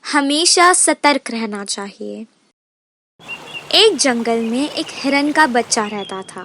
हमेशा सतर्क रहना चाहिए। एक जंगल में एक हिरन का बच्चा रहता था।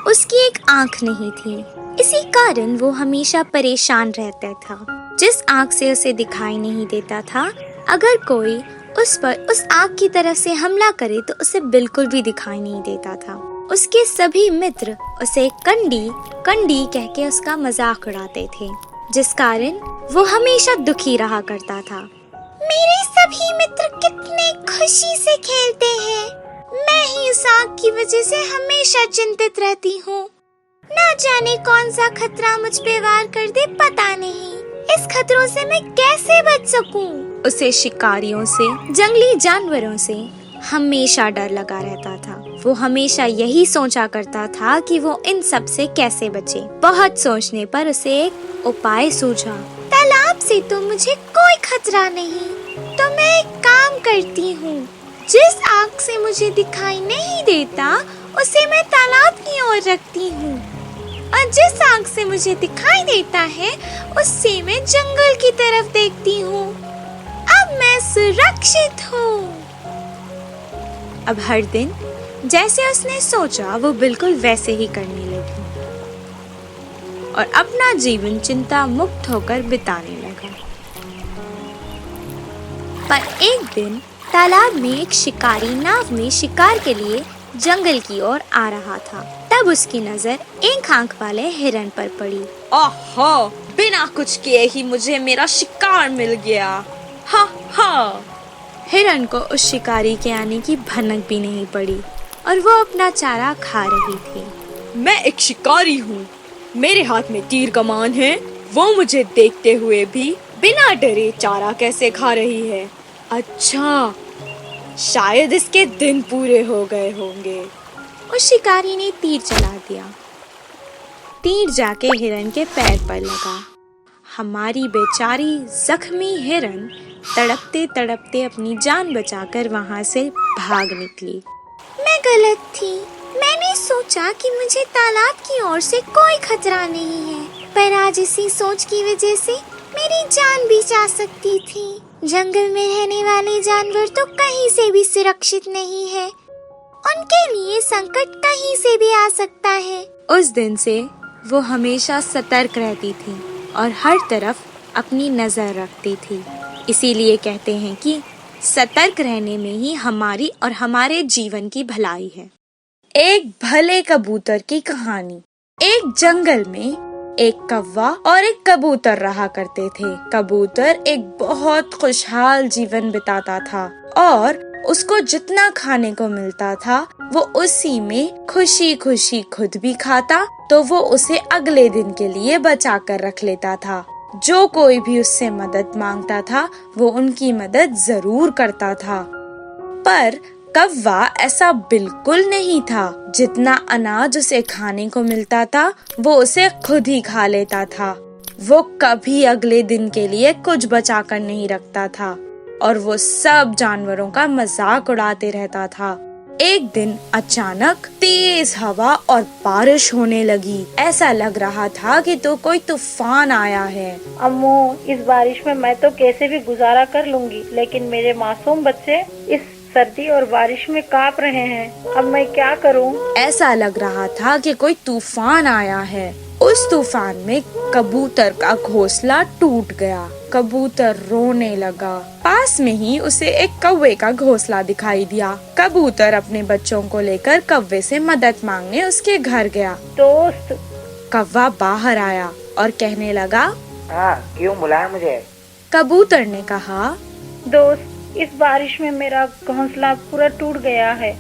उसकी एक आंख नहीं थी, इसी कारण वो हमेशा परेशान रहता था। जिस आंख से उसे दिखाई नहीं देता था, अगर कोई उस पर उस आंख की तरफ से हमला करे तो उसे बिल्कुल भी दिखाई नहीं देता था। उसके सभी मित्र उसे कंडी कंडी कह के उसका मजाक उड़ाते थे, जिस कारण वो हमेशा दुखी रहा करता था। मेरे सभी मित्र कितने खुशी से खेलते हैं, मैं ही उस आग की वजह से हमेशा चिंतित रहती हूँ। ना जाने कौन सा खतरा मुझ पे वार कर दे, पता नहीं इस खतरों से मैं कैसे बच सकूं। उसे शिकारियों से, जंगली जानवरों से हमेशा डर लगा रहता था। वो हमेशा यही सोचा करता था कि वो इन सब से कैसे बचे। बहुत सोचने पर उसे एक उपाय सूझा। तालाब से तो मुझे कोई खतरा नहीं, तो मैं एक काम करती हूँ। जिस आग से मुझे दिखाई नहीं देता उसे मैं तालाब की ओर रखती हूँ, और जिस आग से मुझे दिखाई देता है उससे मैं जंगल की तरफ देखती हूँ। अब मैं सुरक्षित हूँ। अब हर दिन जैसे उसने सोचा वो बिल्कुल वैसे ही करने लगी और अपना जीवन चिंता मुक्त होकर बिताने लगा। पर एक दिन तालाब में एक शिकारी नाव में शिकार के लिए जंगल की ओर आ रहा था। तब उसकी नजर एक आंख वाले हिरन पर पड़ी। ओहो, बिना कुछ किए ही मुझे मेरा शिकार मिल गया। हा हा। हिरन को उस शिकारी के आने की भनक भी नहीं पड़ी और वो अपना चारा खा रही थी। मैं एक शिकारी हूँ, मेरे हाथ में तीर कमान है। वो मुझे देखते हुए भी बिना डरे चारा कैसे खा रही है। अच्छा, शायद इसके दिन पूरे हो गए होंगे। उस शिकारी ने तीर चला दिया। तीर जाके हिरन के पैर पर लगा। हमारी बेचारी जख्मी हिरन तड़पते तड़पते अपनी जान बचाकर वहां से भाग निकली। मैं गलत थी, मैंने सोचा कि मुझे तालाब की ओर से कोई खतरा नहीं है, पर आज इसी सोच की वजह से मेरी जान भी जा सकती थी। जंगल में रहने वाले जानवर तो कहीं से भी सुरक्षित नहीं है, उनके लिए संकट कहीं से भी आ सकता है। उस दिन से वो हमेशा सतर्क रहती थी और हर तरफ अपनी नजर रखती थी। इसीलिए कहते हैं कि सतर्क रहने में ही हमारी और हमारे जीवन की भलाई है। एक भले कबूतर की कहानी। एक जंगल में एक कौवा और एक कबूतर रहा करते थे। कबूतर एक बहुत खुशहाल जीवन बिताता था और उसको जितना खाने को मिलता था वो उसी में खुशी खुशी खुद भी खाता, तो वो उसे अगले दिन के लिए बचा कर रख लेता था। जो कोई भी उससे मदद मांगता था वो उनकी मदद जरूर करता था। पर कौवा ऐसा बिल्कुल नहीं था। जितना अनाज उसे खाने को मिलता था वो उसे खुद ही खा लेता था। वो कभी अगले दिन के लिए कुछ बचा कर नहीं रखता था और वो सब जानवरों का मजाक उड़ाते रहता था। एक दिन अचानक तेज हवा और बारिश होने लगी। ऐसा लग रहा था कि तो कोई तूफान आया है। अम्मू, इस बारिश में मैं तो कैसे भी गुजारा कर लूंगी, लेकिन मेरे मासूम बच्चे इस सर्दी और बारिश में कांप रहे हैं। अब मैं क्या करूं? ऐसा लग रहा था कि कोई तूफान आया है। उस तूफान में कबूतर का घोंसला टूट गया। कबूतर रोने लगा। पास में ही उसे एक कौवे का घोंसला दिखाई दिया। कबूतर अपने बच्चों को लेकर कौवे से मदद मांगने उसके घर गया। दोस्त, कौवा बाहर आया और कहने लगा, हाँ, क्यों बुलाया मुझे? कबूतर ने कहा, दोस्त, इस बारिश में मेरा घोंसला पूरा टूट गया है।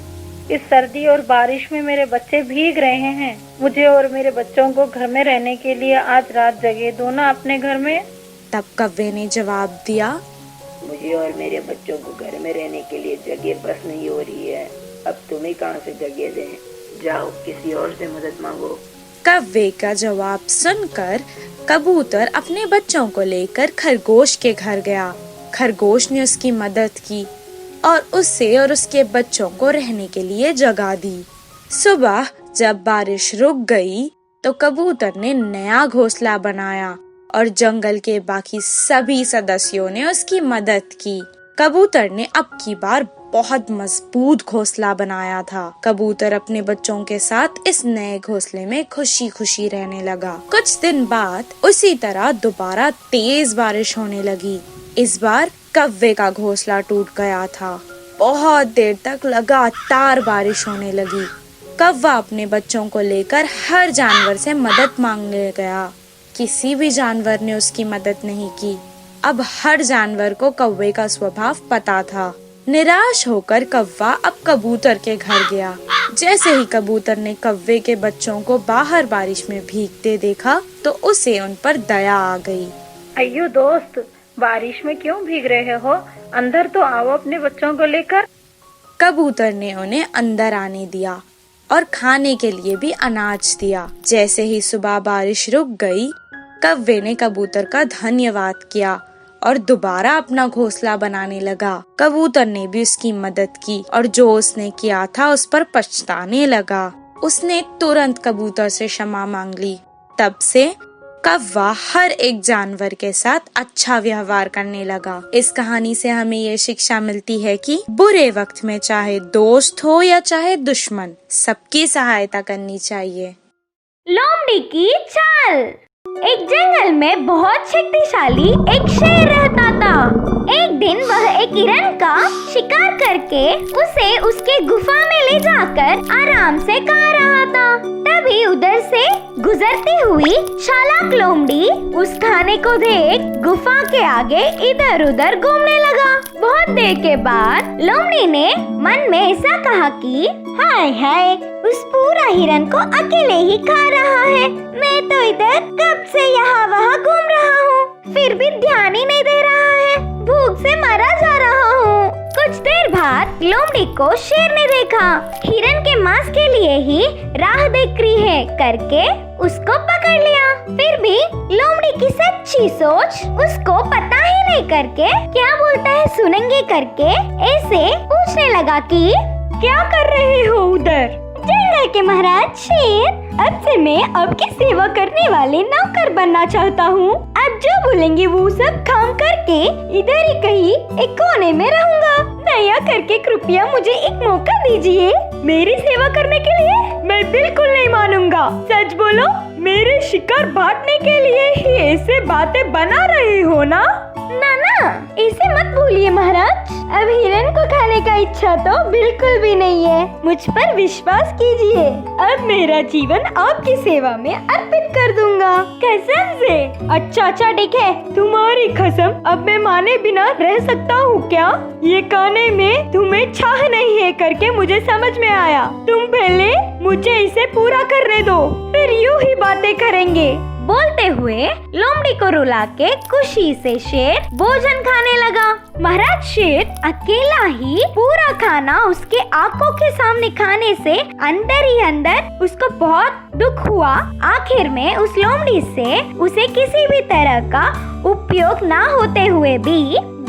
इस सर्दी और बारिश में मेरे बच्चे भीग रहे हैं। मुझे और मेरे बच्चों को घर में रहने के लिए आज रात जगह दो ना अपने घर में। तब कौवे ने जवाब दिया, मुझे और मेरे बच्चों को घर में रहने के लिए जगह बस नहीं हो रही है। अब तुम्हें कहाँ से जगह दें? जाओ किसी और से मदद मांगो। कौवे का जवाब सुनकर कबूतर अपने बच्चों को लेकर खरगोश के घर गया। खरगोश ने उसकी मदद की और उससे और उसके बच्चों को रहने के लिए जगह दी। सुबह जब बारिश रुक गई तो कबूतर ने नया घोंसला बनाया और जंगल के बाकी सभी सदस्यों ने उसकी मदद की। कबूतर ने अब की बार बहुत मजबूत घोंसला बनाया था। कबूतर अपने बच्चों के साथ इस नए घोंसले में खुशी खुशी रहने लगा। कुछ दिन बाद उसी तरह दोबारा तेज बारिश होने लगी। इस बार कौवे का घोंसला टूट गया था। बहुत देर तक लगातार बारिश होने लगी। कौवा अपने बच्चों को लेकर हर जानवर से मदद मांगने गया। किसी भी जानवर ने उसकी मदद नहीं की। अब हर जानवर को कौवे का स्वभाव पता था। निराश होकर कौवा अब कबूतर के घर गया। जैसे ही कबूतर ने कौवे के बच्चों को बाहर बारिश में भीगते देखा तो उसे उन पर दया आ गई। अయ్यो दोस्त, बारिश में क्यों भीग रहे हो? अंदर तो आओ अपने बच्चों को लेकर। कबूतर ने उन्हें अंदर आने दिया और खाने के लिए भी अनाज दिया। जैसे ही सुबह बारिश रुक गई, कौवे ने कबूतर का धन्यवाद किया और दोबारा अपना घोंसला बनाने लगा। कबूतर ने भी उसकी मदद की और जो उसने किया था उस पर पछताने लगा। उसने तुरंत कबूतर से क्षमा मांग ली। तब से कौवा हर एक जानवर के साथ अच्छा व्यवहार करने लगा। इस कहानी से हमें ये शिक्षा मिलती है कि बुरे वक्त में चाहे दोस्त हो या चाहे दुश्मन, सबकी सहायता करनी चाहिए। लोमड़ी की चाल। एक जंगल में बहुत शक्तिशाली एक शेर रहता था। एक दिन वह एक हिरन का शिकार करके उसे उसके गुफा में ले जाकर आराम से खा रहा था। तभी उधर से गुजरती हुई चालाक लोमड़ी उस खाने को देख गुफा के आगे इधर उधर घूमने लगा। बहुत देर के बाद लोमड़ी ने मन में ऐसा कहा कि हाय हाय, उस पूरा हिरन को अकेले ही खा रहा है। मैं तो इधर कब से यहाँ वहाँ घूम रहा हूँ, फिर भी ध्यान ही नहीं दे रहा है। भूख से मरा जा रहा हूँ। कुछ देर बाद लोमड़ी को शेर ने देखा। हिरन के मांस के लिए ही राह देख रही है करके उसको पकड़ लिया। फिर भी लोमड़ी की सच्ची सोच उसको पता ही नहीं करके क्या बोलता है सुनेंगे करके ऐसे पूछने लगा कि क्या कर रहे हो उधर? जंगल के महाराज शेर, अब से मैं आपकी सेवा करने वाले नौकर बनना चाहता हूँ। आप जो बोलेंगे वो सब काम करके इधर ही कहीं एक कोने में रहूंगा। दया करके कृपया मुझे एक मौका दीजिए मेरी सेवा करने के लिए। मैं बिल्कुल नहीं मानूंगा। सच बोलो, मेरे शिकार बांटने के लिए ही ऐसे बातें बना रहे हो ना? ना, ऐसे मत बोलिए महाराज। अब हिरन को खाने का इच्छा तो बिल्कुल भी नहीं है। मुझ पर विश्वास कीजिए। अब मेरा जीवन आपकी सेवा में अर्पित कर दूंगा, कसम से। अच्छा ठीक है, तुम्हारी कसम अब मैं माने बिना रह सकता हूँ क्या? ये खाने में तुम्हें चाह नहीं है करके मुझे समझ में आया। तुम पहले मुझे इसे पूरा करने दो, फिर यूं ही बातें करेंगे। बोलते हुए लोमड़ी को रुला के खुशी से शेर भोजन खाने लगा। महाराज शेर अकेला ही पूरा खाना उसके आंखों के सामने खाने से अंदर ही अंदर उसको बहुत दुख हुआ। आखिर में उस लोमड़ी से उसे किसी भी तरह का उपयोग ना होते हुए भी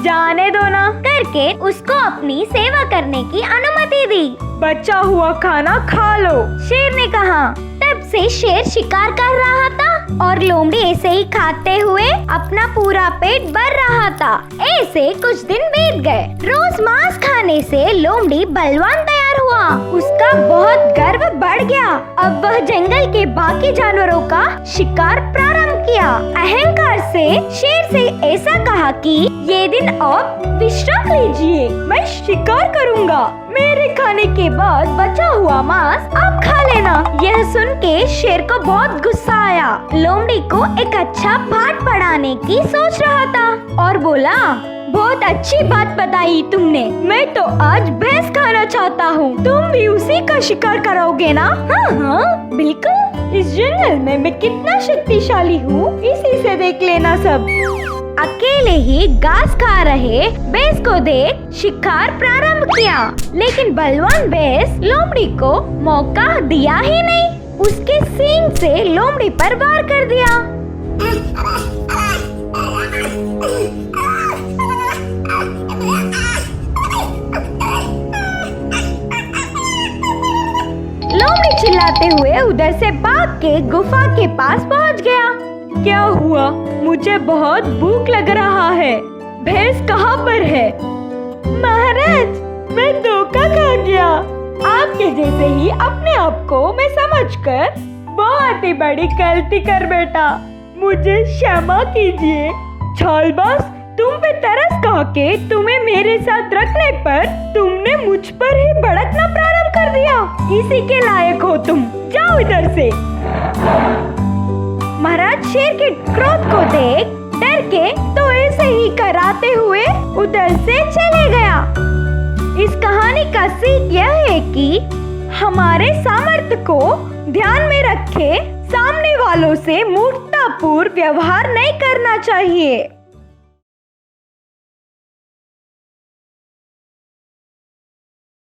जाने दो ना करके उसको अपनी सेवा करने की अनुमति दी। बचा हुआ खाना खा लो, शेर ने कहा। तब से शेर शिकार कर रहा था और लोमड़ी ऐसे ही खाते हुए अपना पूरा पेट भर रहा था। ऐसे कुछ दिन बीत गए। रोज मांस खाने से लोमड़ी बलवान तैयार हुआ। उसका बहुत गर्व बढ़ गया। अब वह जंगल के बाकी जानवरों का शिकार प्रारंभ किया। अहंकार से शेर से ऐसा कहा कि ये दिन आप विश्राम लीजिए, मैं शिकार करूंगा। मेरे खाने के बाद बचा हुआ मांस आप खा लेना। यह सुन के शेर को बहुत गुस्सा आया। लोमड़ी को एक अच्छा पाठ पढ़ाने की सोच रहा था और बोला, बहुत अच्छी बात बताई तुमने। मैं तो आज भैंस खाना चाहता हूँ। तुम भी उसी का शिकार कराओगे ना? हाँ, बिल्कुल। इस जंगल में मैं कितना शक्तिशाली हूँ, इसी से देख लेना सब। अकेले ही घास खा रहे भैंस को देख शिकार प्रारंभ किया, लेकिन बलवान भैंस लोमड़ी को मौका दिया ही नहीं। उसके सींग से लोमड़ी पर वार कर दिया। लोमड़ी चिल्लाते हुए उधर से भाग के गुफा के पास पहुंच गया। क्या हुआ? मुझे बहुत भूख लग रहा है। भैंस कहाँ पर है? महाराज, मैं धोखा खा गया। आपके जैसे ही अपने आप को मैं समझकर बहुत ही बड़ी गलती कर बैठा। मुझे क्षमा कीजिए। चालबाज, तुम पे तरस खा के तुम्हें मेरे साथ रखने पर तुमने मुझ पर ही भड़कना प्रारंभ कर दिया। इसी के लायक हो तुम। जाओ इधर से। महाराज शेर के क्रोध को देख डर के तो ऐसे ही कराते हुए उधर से चले गया। इस कहानी का सीख यह है कि हमारे सामर्थ्य को ध्यान में रखे सामने वालों से मूर्खतापूर्ण व्यवहार नहीं करना चाहिए।